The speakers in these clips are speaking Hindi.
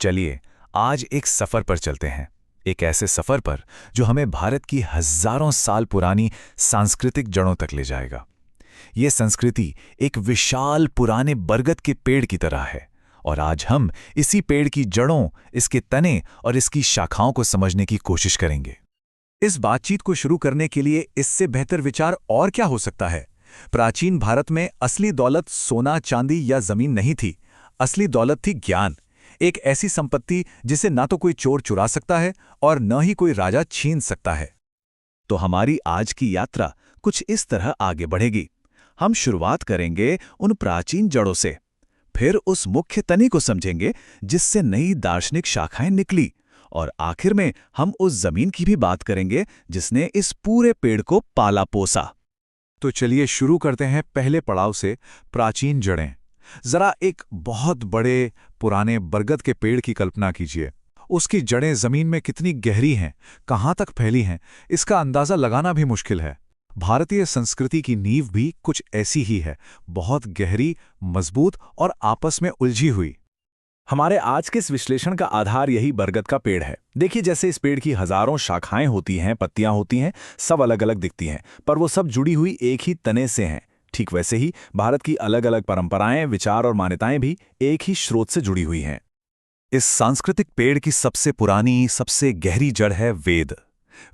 चलिए आज एक सफर पर चलते हैं। एक ऐसे सफर पर जो हमें भारत की हजारों साल पुरानी सांस्कृतिक जड़ों तक ले जाएगा। ये संस्कृति एक विशाल पुराने बरगद के पेड़ की तरह है और आज हम इसी पेड़ की जड़ों, इसके तने और इसकी शाखाओं को समझने की कोशिश करेंगे। इस बातचीत को शुरू करने के लिए इससे बेहतर विचार और क्या हो सकता है। प्राचीन भारत में असली दौलत सोना, चांदी या जमीन नहीं थी। असली दौलत थी ज्ञान, एक ऐसी संपत्ति जिसे ना तो कोई चोर चुरा सकता है और न ही कोई राजा छीन सकता है। तो हमारी आज की यात्रा कुछ इस तरह आगे बढ़ेगी। हम शुरुआत करेंगे उन प्राचीन जड़ों से, फिर उस मुख्य तने को समझेंगे जिससे नई दार्शनिक शाखाएं निकली, और आखिर में हम उस जमीन की भी बात करेंगे जिसने इस पूरे पेड़ को पाला पोसा। तो चलिए शुरू करते हैं पहले पड़ाव से, प्राचीन जड़ें। जरा एक बहुत बड़े पुराने बरगद के पेड़ की कल्पना कीजिए। उसकी जड़ें जमीन में कितनी गहरी हैं, कहाँ तक फैली हैं, इसका अंदाजा लगाना भी मुश्किल है। भारतीय संस्कृति की नींव भी कुछ ऐसी ही है, बहुत गहरी, मजबूत और आपस में उलझी हुई। हमारे आज के इस विश्लेषण का आधार यही बरगद का पेड़ है। देखिए, जैसे इस पेड़ की हजारों शाखाएं होती हैं, पत्तियां होती हैं, सब अलग अलग दिखती हैं, पर वो सब जुड़ी हुई एक ही तने से हैं। ठीक वैसे ही भारत की अलग अलग परंपराएं, विचार और मान्यताएं भी एक ही स्रोत से जुड़ी हुई हैं। इस सांस्कृतिक पेड़ की सबसे पुरानी, सबसे गहरी जड़ है वेद।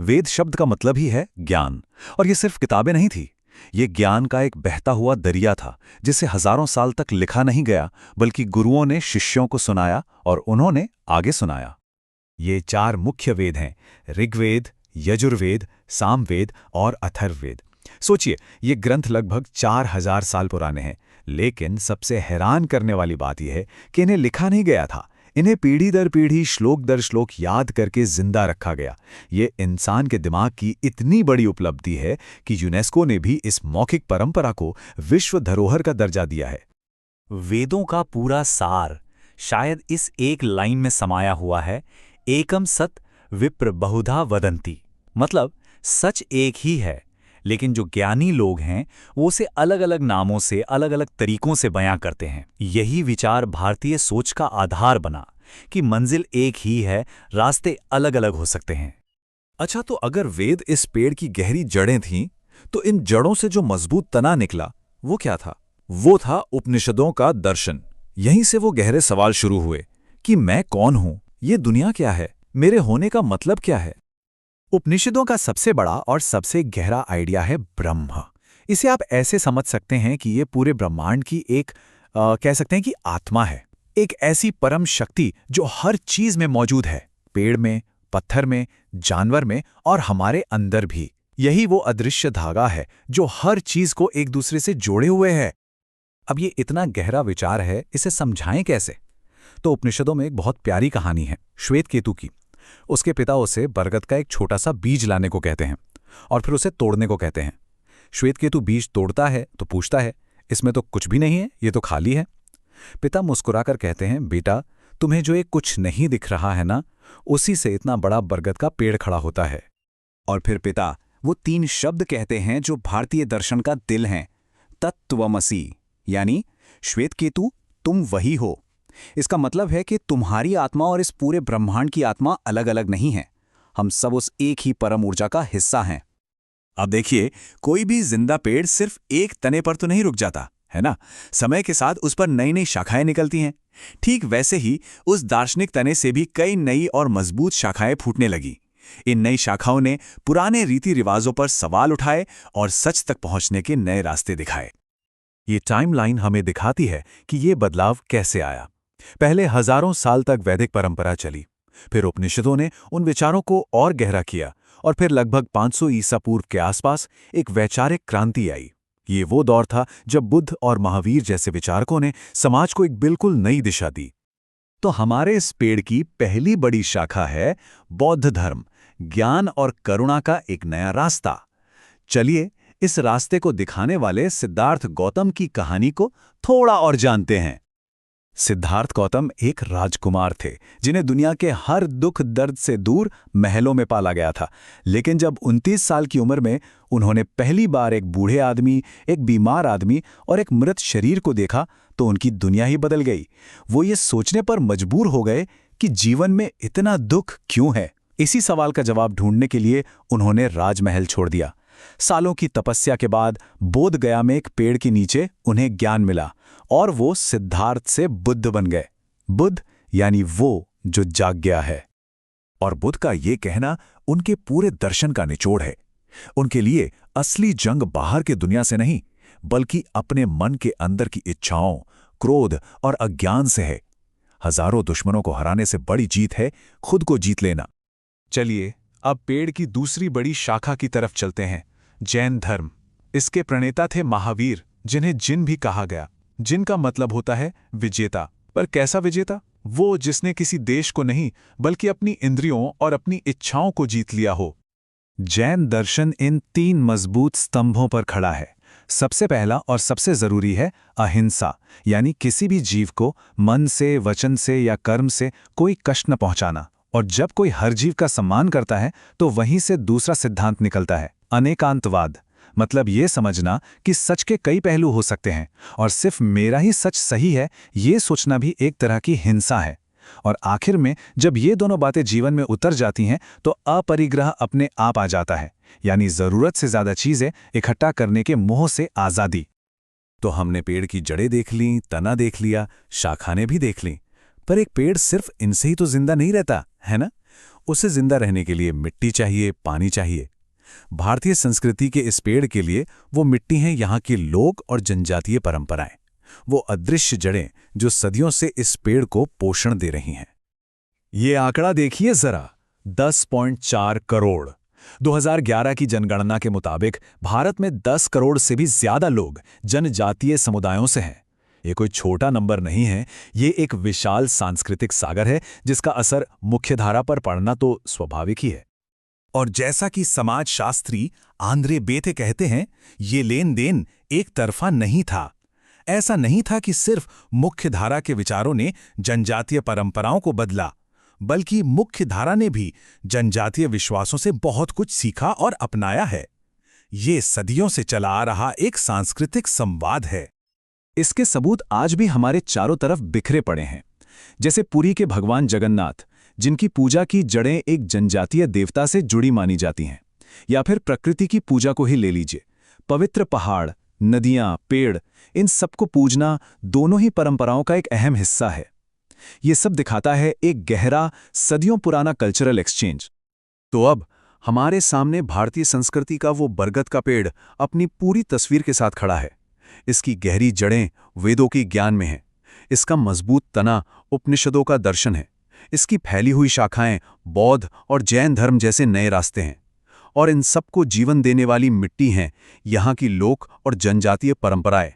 वेद शब्द का मतलब ही है ज्ञान, और ये सिर्फ किताबें नहीं थी। ये ज्ञान का एक बहता हुआ दरिया था जिसे हजारों साल तक लिखा नहीं गया, बल्कि गुरुओं ने शिष्यों को सुनाया और उन्होंने आगे सुनाया। ये 4 मुख्य वेद हैं: ऋग्वेद, यजुर्वेद, सामवेद और अथर्ववेद। सोचिए, ये ग्रंथ लगभग 4000 साल पुराने हैं, लेकिन सबसे हैरान करने वाली बात यह है कि इन्हें लिखा नहीं गया था। इन्हें पीढ़ी दर पीढ़ी, श्लोक दर श्लोक याद करके जिंदा रखा गया। ये इंसान के दिमाग की इतनी बड़ी उपलब्धि है कि यूनेस्को ने भी इस मौखिक परंपरा को विश्व धरोहर का दर्जा दिया है। वेदों का पूरा सार शायद इस एक लाइन में समाया हुआ है: एकम सत विप्र बहुधा वदंती। मतलब सच एक ही है, लेकिन जो ज्ञानी लोग हैं वो उसे अलग अलग नामों से, अलग अलग तरीकों से बयां करते हैं। यही विचार भारतीय सोच का आधार बना कि मंजिल एक ही है, रास्ते अलग अलग हो सकते हैं। अच्छा, तो अगर वेद इस पेड़ की गहरी जड़ें थीं, तो इन जड़ों से जो मजबूत तना निकला वो क्या था? वो था उपनिषदों का दर्शन। यहीं से वो गहरे सवाल शुरू हुए कि मैं कौन हूं, ये दुनिया क्या है, मेरे होने का मतलब क्या है। उपनिषदों का सबसे बड़ा और सबसे गहरा आइडिया है ब्रह्म। इसे आप ऐसे समझ सकते हैं कि ये पूरे ब्रह्मांड की एक कह सकते हैं कि आत्मा है, एक ऐसी परम शक्ति जो हर चीज में मौजूद है, पेड़ में, पत्थर में, जानवर में और हमारे अंदर भी। यही वो अदृश्य धागा है जो हर चीज को एक दूसरे से जोड़े हुए है। अब ये इतना गहरा विचार है, इसे समझाएं कैसे? तो उपनिषदों में एक बहुत प्यारी कहानी है श्वेत केतु की। उसके पिता उसे बरगद का एक छोटा सा बीज लाने को कहते हैं और फिर उसे तोड़ने को कहते हैं। श्वेत केतु बीज तोड़ता है तो पूछता है, इसमें तो कुछ भी नहीं है, ये तो खाली है। पिता मुस्कुराकर कहते हैं, बेटा, तुम्हें जो एक कुछ नहीं दिख रहा है ना, उसी से इतना बड़ा बरगद का पेड़ खड़ा होता है। और फिर पिता वो 3 शब्द कहते हैं जो भारतीय दर्शन का दिल हैं: तत्त्वमसि, यानी श्वेत केतु, तुम वही हो। इसका मतलब है कि तुम्हारी आत्मा और इस पूरे ब्रह्मांड की आत्मा अलग अलग नहीं है। हम सब उस एक ही परम ऊर्जा का हिस्सा हैं। अब देखिए, कोई भी जिंदा पेड़ सिर्फ एक तने पर तो नहीं रुक जाता, है ना? समय के साथ उस पर नई नई शाखाएं निकलती हैं। ठीक वैसे ही उस दार्शनिक तने से भी कई नई और मजबूत शाखाएं फूटने लगी। इन नई शाखाओं ने पुराने रीति रिवाजों पर सवाल उठाए और सच तक पहुंचने के नए रास्ते दिखाए। ये टाइमलाइन हमें दिखाती है कि ये बदलाव कैसे आया। पहले हजारों साल तक वैदिक परंपरा चली, फिर उपनिषदों ने उन विचारों को और गहरा किया, और फिर लगभग 500 ईसा पूर्व के आसपास एक वैचारिक क्रांति आई। ये वो दौर था जब बुद्ध और महावीर जैसे विचारकों ने समाज को एक बिल्कुल नई दिशा दी। तो हमारे इस पेड़ की पहली बड़ी शाखा है बौद्ध धर्म, ज्ञान और करुणा का एक नया रास्ता। चलिए इस रास्ते को दिखाने वाले सिद्धार्थ गौतम की कहानी को थोड़ा और जानते हैं। सिद्धार्थ गौतम एक राजकुमार थे जिन्हें दुनिया के हर दुख दर्द से दूर महलों में पाला गया था। लेकिन जब 29 साल की उम्र में उन्होंने पहली बार एक बूढ़े आदमी, एक बीमार आदमी और एक मृत शरीर को देखा तो उनकी दुनिया ही बदल गई। वो ये सोचने पर मजबूर हो गए कि जीवन में इतना दुख क्यों है। इसी सवाल का जवाब ढूंढने के लिए उन्होंने राजमहल छोड़ दिया। सालों की तपस्या के बाद बोध गया में एक पेड़ के नीचे उन्हें ज्ञान मिला और वो सिद्धार्थ से बुद्ध बन गए। बुद्ध यानी वो जो जाग गया है। और बुद्ध का ये कहना उनके पूरे दर्शन का निचोड़ है। उनके लिए असली जंग बाहर के दुनिया से नहीं, बल्कि अपने मन के अंदर की इच्छाओं, क्रोध और अज्ञान से है। हजारों दुश्मनों को हराने से बड़ी जीत है खुद को जीत लेना। चलिए अब पेड़ की दूसरी बड़ी शाखा की तरफ चलते हैं, जैन धर्म। इसके प्रणेता थे महावीर, जिन्हें जिन भी कहा गया। जिन का मतलब होता है विजेता। पर कैसा विजेता? वो जिसने किसी देश को नहीं बल्कि अपनी इंद्रियों और अपनी इच्छाओं को जीत लिया हो। जैन दर्शन इन 3 मजबूत स्तंभों पर खड़ा है। सबसे पहला और सबसे जरूरी है अहिंसा, यानी किसी भी जीव को मन से, वचन से या कर्म से कोई कष्ट न पहुंचाना। और जब कोई हर जीव का सम्मान करता है तो वहीं से दूसरा सिद्धांत निकलता है, अनेकांतवाद। मतलब ये समझना कि सच के कई पहलू हो सकते हैं और सिर्फ मेरा ही सच सही है, ये सोचना भी एक तरह की हिंसा है। और आखिर में जब ये दोनों बातें जीवन में उतर जाती हैं तो अपरिग्रह अपने आप आ जाता है, यानी जरूरत से ज्यादा चीजें इकट्ठा करने के मोह से आजादी। तो हमने पेड़ की जड़ें देख लीं, तना देख लिया, शाखाएं भी देख लीं, पर एक पेड़ सिर्फ इनसे ही तो जिंदा नहीं रहता, है ना? उसे जिंदा रहने के लिए मिट्टी चाहिए, पानी चाहिए। भारतीय संस्कृति के इस पेड़ के लिए वो मिट्टी हैं यहाँ के लोक और जनजातीय परंपराएं, वो अदृश्य जड़ें जो सदियों से इस पेड़ को पोषण दे रही हैं। ये आंकड़ा देखिए जरा, 10.4 करोड़। 2011 की जनगणना के मुताबिक भारत में 10 करोड़ से भी ज्यादा लोग जनजातीय समुदायों से हैं। ये कोई छोटा नंबर नहीं है, ये एक विशाल सांस्कृतिक सागर है जिसका असर मुख्यधारा पर पड़ना तो स्वाभाविक ही है। और जैसा कि समाजशास्त्री आंद्रे बेथे कहते हैं, ये लेन देन एक तरफा नहीं था। ऐसा नहीं था कि सिर्फ मुख्यधारा के विचारों ने जनजातीय परंपराओं को बदला, बल्कि मुख्यधारा ने भी जनजातीय विश्वासों से बहुत कुछ सीखा और अपनाया है। ये सदियों से चला आ रहा एक सांस्कृतिक संवाद है। इसके सबूत आज भी हमारे चारों तरफ बिखरे पड़े हैं। जैसे पुरी के भगवान जगन्नाथ, जिनकी पूजा की जड़ें एक जनजातीय देवता से जुड़ी मानी जाती हैं। या फिर प्रकृति की पूजा को ही ले लीजिए। पवित्र पहाड़, नदियां, पेड़, इन सबको पूजना दोनों ही परंपराओं का एक अहम हिस्सा है। ये सब दिखाता है एक गहरा, सदियों पुराना कल्चरल एक्सचेंज। तो अब हमारे सामने भारतीय संस्कृति का वो बरगद का पेड़ अपनी पूरी तस्वीर के साथ खड़ा है। इसकी गहरी जड़ें वेदों की ज्ञान में हैं। इसका मजबूत तना उपनिषदों का दर्शन है। इसकी फैली हुई शाखाएं बौद्ध और जैन धर्म जैसे नए रास्ते हैं। और इन सबको जीवन देने वाली मिट्टी हैं यहाँ की लोक और जनजातीय परंपराएं।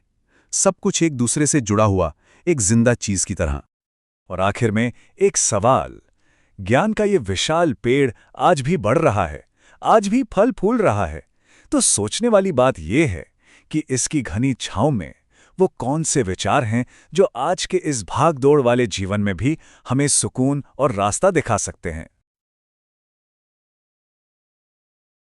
सब कुछ एक दूसरे से जुड़ा हुआ, एक जिंदा चीज की तरह। और आखिर में एक सवाल, ज्ञान का ये विशाल पेड़ आज भी बढ़ रहा है, आज भी फल फूल रहा है। तो सोचने वाली बात यह है कि इसकी घनी छांव में वो कौन से विचार हैं जो आज के इस भाग दौड़ वाले जीवन में भी हमें सुकून और रास्ता दिखा सकते हैं।